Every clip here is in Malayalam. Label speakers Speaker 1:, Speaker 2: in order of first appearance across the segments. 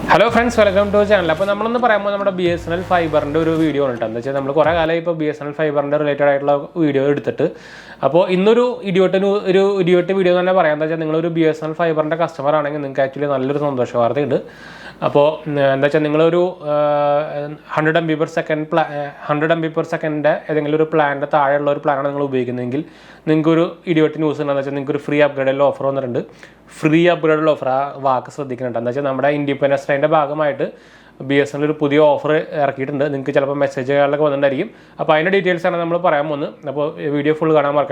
Speaker 1: Hello friends, welcome to our channel. Now, we will talk about BSNL fiber video. We will talk about BSNL fiber related video. Now, in this video, BSNL fiber customer actually 100 MB per second 100 MB per second plan free upgrade offer free upgrade offer Independence BSNL offer message details video full channel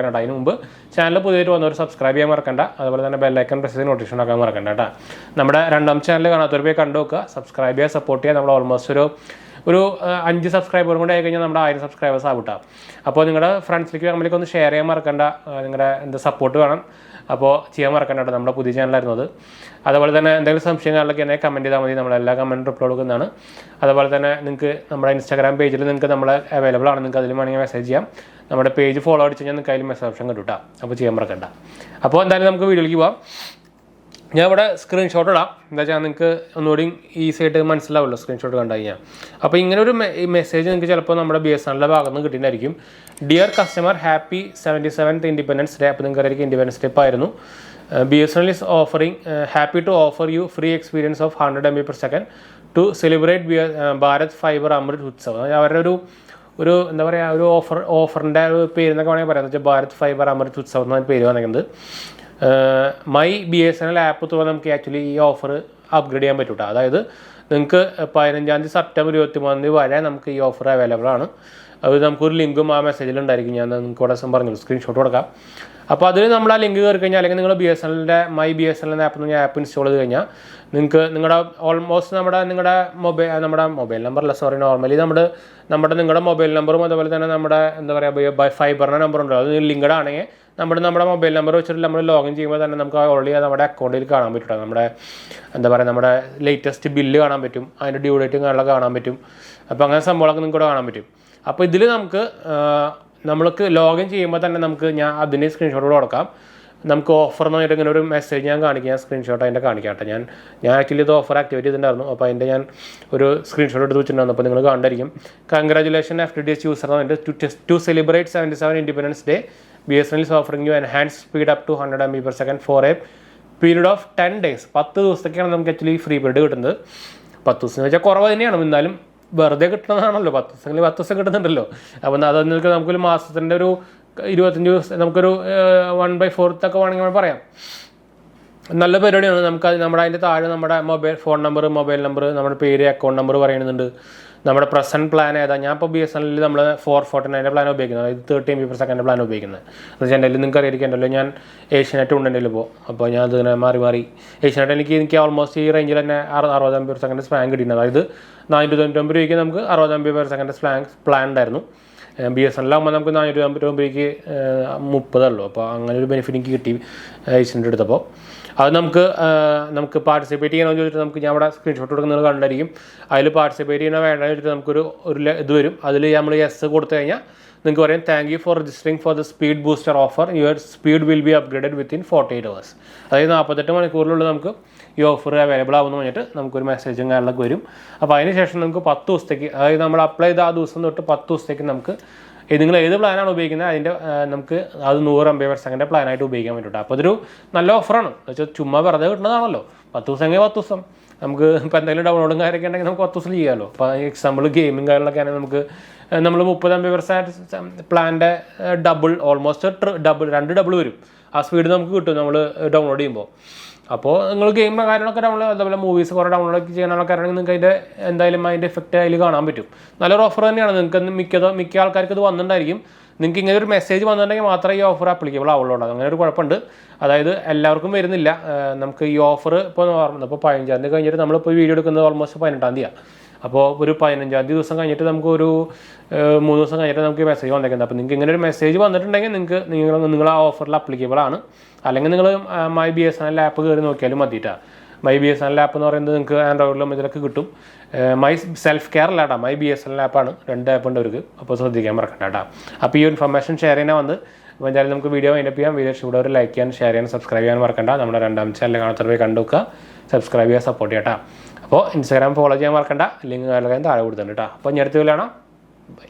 Speaker 1: subscribe bell icon press notification channel subscribe support almost 5 subscribers subscribers friends share support channel comment Instagram page available message page follow video I will screenshot easy screenshot. Message Dear customer, happy 77th Independence Day. BSNL is offering happy to offer you free experience of 100 MB per second to celebrate Bharat Fiber Amrit Utsav. Offer Bharat Fiber Amrit Utsav. My BSNL app actually offer upgrade September 21 offer available. Link message screenshot. Link BSNL my BSNL app install almost mobile number normally mobile number by fiber number link mobile number login already account latest bill due date അപ്പോൾ ഇതിൽ നമുക്ക് ലോഗിൻ ചെയ്യുമ്പോൾ തന്നെ നമുക്ക് ഞാൻ അതിന്റെ സ്ക്രീൻഷോട്ട് കൊടുക്കാം നമുക്ക് ഓഫർ എന്ന് പറഞ്ഞിട്ട് ഒരു മെസ്സേജ് ഞാൻ കാണിക്കാം സ്ക്രീൻഷോട്ട് അതിന്റെ കാണിക്കാട്ടെ ഞാൻ ആക്ച്വലി ഇത് ഓഫർ ആക്ടിവേറ്റ് ചെയ്തിട്ടുണ്ടായിരുന്നു അപ്പോൾ അതിന്റെ ഞാൻ ഒരു സ്ക്രീൻഷോട്ട് എടുത്ത് വെച്ചിട്ടുണ്ടായിരുന്നു അപ്പോൾ നിങ്ങൾ കണ്ടിരിക്കും congratulation FTTH user to celebrate 77 Independence Day BSNL is offering you enhanced speed up to 100 MB per second for a period of 10 days 10 ദിവസത്തേക്കാണ് നമുക്ക് ആക്ച്വലി ഫ്രീ പീരീഡ് കിട്ടുന്നത് 10 ദിവസം എന്ന് വെച്ചാൽ കുറവ് തന്നെയാണ് എന്നാലും വെറുതെ കിട്ടുന്നതാണല്ലോ 10 ദിവസം കിട്ടുന്നുണ്ടല്ലോ അപ്പോൾ അതൊക്കെ നമുക്കൊരു മാസത്തിന്റെ ഒരു 25 ദിവസം നമുക്കൊരു 1/4 ഒക്കെ വേണമെങ്കിൽ പറയാം നല്ല പരിപാടിയാണ് നമുക്ക് നമ്മുടെ അതിന്റെ താഴെ നമ്മുടെ ഫോൺ നമ്പർ മൊബൈൽ നമ്പർ നമ്മുടെ പേര് അക്കൗണ്ട് നമ്പർ പറയുന്നുണ്ട് നമ്മുടെ പ്രസന്റ് പ്ലാൻ ഏതാ ഞാൻ ഇപ്പോൾ BSNL നമ്മൾ 449 പ്ലാൻ ഉപയോഗിക്കുന്നത് അതായത് 30 MB per second പ്ലാൻ ഉപയോഗിക്കുന്നത് റെജൻഡലിൽ നിങ്ങൾക്ക് അറിയിക്കണ്ടല്ലോ ഞാൻ ഏഷ്യനെറ്റ് ഉണ്ടല്ലോ ഇപ്പോൾ അപ്പോൾ ഞാൻ അതിനെ മാറി ഏഷ്യനെറ്റ് എനിക്ക് ഓൾമോസ്റ്റ് ഈ റേഞ്ചിൽ തന്നെ 60 MB per second പ്ലാൻ കിട്ടിയിരുന്നു അതായത് 499 രൂപയ്ക്ക് നമുക്ക് 60 MB per second പ്ലാൻ ഉണ്ടായിരുന്നു BSNL ആകുമ്പോൾ നമുക്ക് 450 രൂപയ്ക്ക് 30 ഉള്ളൂ അപ്പോൾ അങ്ങനെ ഒരു ബെനിഫിറ്റ് എനിക്ക് കിട്ടി ഏഷ്യനെറ്റ് എടുത്തപ്പോൾ അത് നമുക്ക് പാർട്ടിസിപ്പേറ്റ് ചെയ്യണമെന്ന് ചോദിച്ചിട്ട് നമുക്ക് ഞാൻ അവിടെ സ്ക്രീൻഷോട്ട് കൊടുക്കുന്നത് കണ്ടായിരിക്കും അതിൽ പാർട്ടിസിപ്പേറ്റ് ചെയ്യണോ വേണ്ടെന്ന് ചോദിച്ചിട്ട് നമുക്കൊരു ഇത് വരും അതിൽ നമ്മൾ യെസ് കൊടുത്തു കഴിഞ്ഞാൽ നിങ്ങൾക്ക് പറയും thank you for registering for the speed booster offer your speed will be upgraded within 48 hours അതായത് 48 മണിക്കൂറിലുള്ള നമുക്ക് ഈ ഓഫർ അവൈലബിൾ ആവുമെന്ന് പറഞ്ഞിട്ട് നമുക്കൊരു മെസ്സേജും കാര്യങ്ങളൊക്കെ വരും അപ്പോൾ അതിന് ശേഷം നമുക്ക് 10 ദിവസത്തേക്ക് അതായത് നമ്മൾ അപ്ലൈ ചെയ്ത ആ ദിവസം തൊട്ട് 10 ദിവസത്തേക്ക് നമുക്ക് നിങ്ങൾ ഏത് പ്ലാനാണ് ഉപയോഗിക്കുന്നത് അതിൻ്റെ നമുക്ക് അത് 100 MB per second പ്ലാനായിട്ട് ഉപയോഗിക്കാൻ പറ്റും അപ്പോൾ അതൊരു നല്ല ഓഫറാണ് എന്ന് വെച്ചാൽ ചുമ്മാ വെറുതെ കിട്ടുന്നതാണല്ലോ 10 ദിവസമെങ്കിൽ 10 ദിവസം നമുക്ക് ഇപ്പോൾ എന്തെങ്കിലും ഡൗൺലോഡും കാര്യമൊക്കെ ഉണ്ടെങ്കിൽ നമുക്ക് 10 ദിവസം ചെയ്യാമല്ലോ അപ്പോൾ എക്സാമ്പിൾ ഗെയിമിങ് കാര്യങ്ങളൊക്കെ ആണെങ്കിൽ നമുക്ക് നമ്മൾ 30 MB per second പ്ലാൻ്റെ ഓൾമോസ്റ്റ് രണ്ട് ഡബിൾ വരും ആ സ്പീഡ് നമുക്ക് കിട്ടും നമ്മൾ ഡൗൺലോഡ് ചെയ്യുമ്പോൾ അപ്പോൾ നിങ്ങൾ ഗെയിം കാര്യങ്ങളൊക്കെ ഡൗൺലോഡ് അതുപോലെ മൂവീസ് കുറേ ഡൗൺലോഡ് ചെയ്യാനൊക്കെ ആണെങ്കിൽ നിങ്ങൾക്ക് അതിൻ്റെ എന്തായാലും അതിൻ്റെ എഫക്റ്റ് അതിൽ കാണാൻ പറ്റും നല്ലൊരു ഓഫർ തന്നെയാണ് നിങ്ങൾക്ക് മിക്ക ആൾക്കാർക്ക് ഇത് വന്നിട്ടുണ്ടായിരിക്കും നിങ്ങൾക്ക് ഇങ്ങനെ ഒരു മെസ്സേജ് വന്നിട്ടുണ്ടെങ്കിൽ മാത്രമേ ഈ ഓഫർ ആപ്ലിക്കബിൾ ആവുള്ളൂ അങ്ങനെ ഒരു കുഴപ്പമുണ്ട് അതായത് എല്ലാവർക്കും വരുന്നില്ല നമുക്ക് ഈ ഓഫർ ഇപ്പോൾ 15 തീയതി കഴിഞ്ഞിട്ട് നമ്മളിപ്പോൾ വീഡിയോ എടുക്കുന്നത് ഓൾമോസ്റ്റ് 18 തീയതിയാണ് അപ്പോൾ ഒരു 15 ദിവസം കഴിഞ്ഞിട്ട് നമുക്ക് ഒരു 3 ദിവസം കഴിഞ്ഞിട്ട് നമുക്ക് മെസ്സേജ് വന്നേക്കുന്നത് അപ്പോൾ നിങ്ങൾക്ക് ഇങ്ങനെ ഒരു മെസ്സേജ് വന്നിട്ടുണ്ടെങ്കിൽ നിങ്ങൾ ആ ഓഫറിൽ ആപ്ലിക്കബിൾ ആണ് അല്ലെങ്കിൽ നിങ്ങൾ മൈ BSNL ആപ്പ് കയറി നോക്കിയാലും മതിയിട്ടാണ് മൈ BSNL ആപ്പ് എന്ന് പറയുന്നത് നിങ്ങൾക്ക് ആൻഡ്രോയിഡിലും ഇതിലൊക്കെ കിട്ടും മൈ സെൽഫ് കെയർ അല്ലാട്ടാ മൈ BSNL ആപ്പാണ് 2 ആപ്പുണ്ട് അവർക്ക് അപ്പോൾ ശ്രദ്ധിക്കാൻ മറക്കണ്ട കേട്ടോ അപ്പോൾ ഈ ഇൻഫർമേഷൻ ഷെയർ ചെയ്യാൻ വന്ന് അപ്പോൾ എന്തായാലും നമുക്ക് വീഡിയോ വൈൻഡപ്പ് ചെയ്യാം വീഡിയോ ഇഷ്ടപ്പെട്ടവർ ലൈക്ക് ചെയ്യാൻ ഷെയർ ചെയ്യാൻ സബ്സ്ക്രൈബ് ചെയ്യാൻ മറക്കണ്ട നമ്മുടെ രണ്ടാമത്തെ ചാനൽ കാണാത്തവരെ കണ്ടുവെക്കുക സബ്സ്ക്രൈബ് ചെയ്യുക സപ്പോർട്ട് ചെയ്യാം അപ്പോൾ ഇൻസ്റ്റാഗ്രാം ഫോളോ ചെയ്യാൻ മറക്കണ്ട, ലിങ്ക് താഴെ കൊടുത്തിട്ടുണ്ട് കേട്ടോ. അപ്പോൾ ഞാൻ അടുത്ത കാണാം. ബൈ.